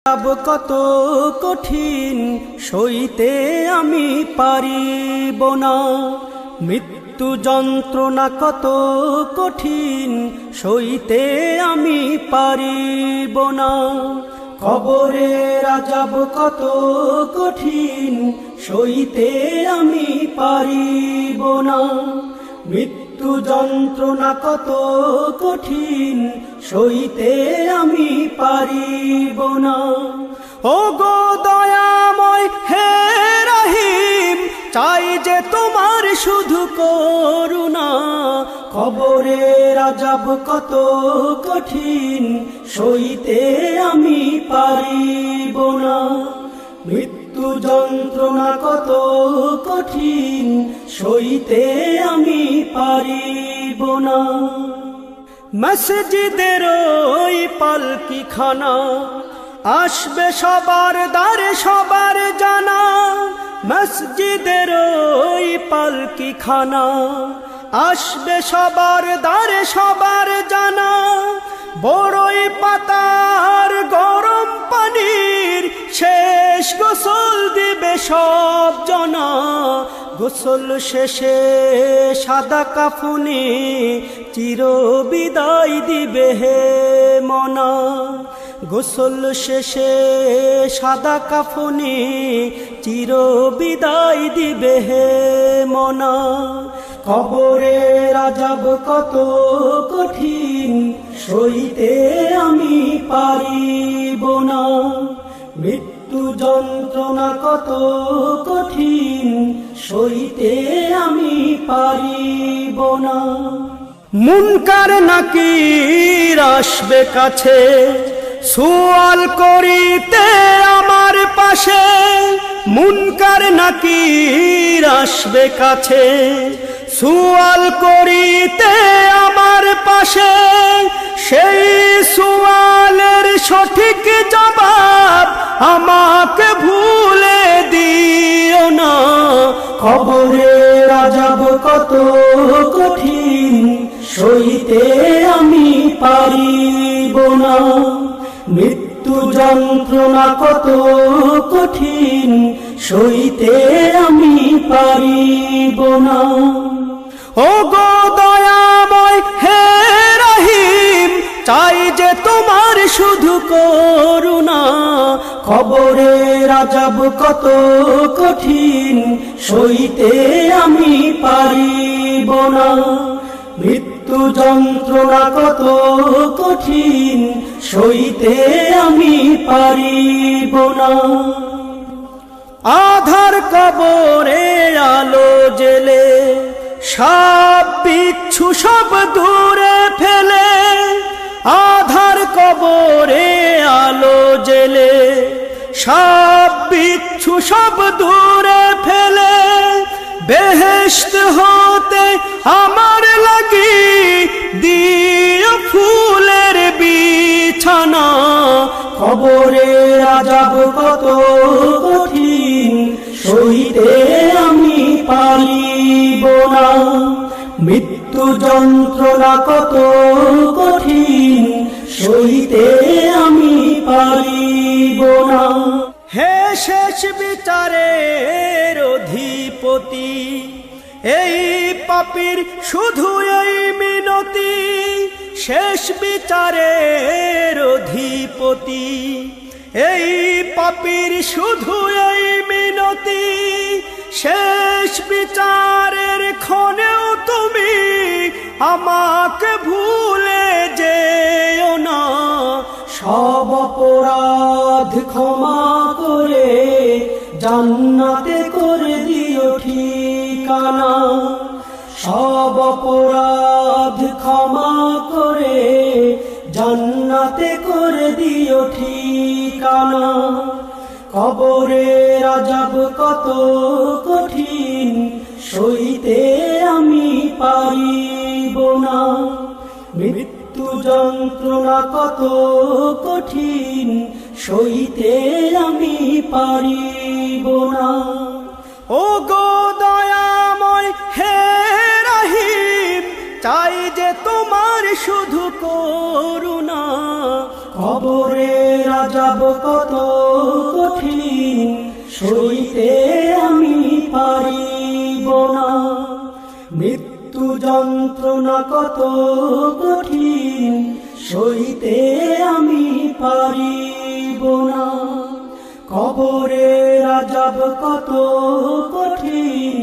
যাব কত কঠিন সইতে আমি পারিব না, মৃত্যু যন্ত্রণা কত কঠিন সইতে আমি পারিব না। কবরের আযাব কত কঠিন সইতে আমি পারিব না, মৃত্যু যন্ত্রণা কত কঠিন সইতে আমি পারিব না। ও গো দয়াময় হে রহিম, চাই যে তোমার শুধু করুণা। কবরের আযাব কত কঠিন সইতে আমি পারিব না, মৃত্যু যন্ত্রণা কত কঠিন সইতে আমি পারিব না। মসজিদের ওই পালকিখানা আসবে সবার দ্বারে সবার জানা, মসজিদের ওই পালকিখানা আসবে সবার দ্বারে সবার জানা। বড়ই পাতার গরম পানির শেষ গোসল দিবে সব জনা, গোসল শেষে সাদা কাফনে চির বিদায় দিবে হে মনা। গোসল শেষে সাদা কাফনে চির বিদায় দিবে হে মনা। কবরের আযাব কত কঠিন সইতে আমি পারিব না, মৃত্যু যন্ত্রণা কত কঠিন সইতে আমি পারিব না। মুনকার নাকির আসবে কাছে সুয়াল করিতে আমার পাশে, মুনকার নাকির আসবে কাছে সুয়াল করিতে আমার পাশে। সেই সুয়ালের সঠিক জবাব আমাকে ভুলে দিও না। কবরের আযাব কত কঠিন সইতে আমি পারিব না, মৃত্যু যন্ত্রণা কত কঠিন সইতে আমি পারিব না। ও গো দয়াময় হে রহিম, চাই যে তোমার শুধু করুণা। কবরের আযাব কত কঠিন সইতে আমি পারিব না, মৃত্যু যন্ত্রণা কত কঠিন সইতে আমি পারিব না। আধার কবরে আলো জেলে সাপ বিচ্ছু সব দূরে ফেলে, আধার কবরে আলো জেলে সাপ বিচ্ছু সব দূরে ফেলে। বেহেশত হতে আমার লাগি দিও ফুলের বিছানা। কবরের আযাব কত কঠিন সইতে আমি পারিব না, মৃত্যু যন্ত্রণা কত কঠিন সইতে আমি পারিব না। হে শেষ বিচারের অধিপতি, এই পাপীর শুধু এই মিনতি। শেষ বিচারের অধিপতি, এই পাপীর শুধু এই মিনতি। শেষ বিচারের ক্ষণেও তুমি আমাকে ভুলে যেও না। সব অপরাধ ক্ষমা করে জান্নাতে করে দিও ঠিকানা। সব অপরাধ ক্ষমা করে জান্নাতে করে দিও ঠিকানা। কবরের আযাব কত কঠিন সইতে আমি পারিব না, মৃত্যু যন্ত্রণা কত কঠিন সইতে আমি পারিব না। ও গো দয়াময় হে রহিম, চাই যে তোমার শুধু করুণা। কবরের আযাব কত কঠিন সইতে আমি পারিব না, মৃত্যু যন্ত্রণা কত কঠিন সইতে আমি পারিব না। কবরের আযাব কত কঠিন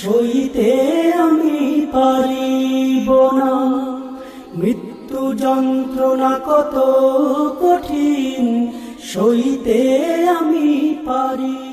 সইতে আমি পারিব না, মৃত্যু যন্ত্রণা কত কঠিন সইতে আমি পারি।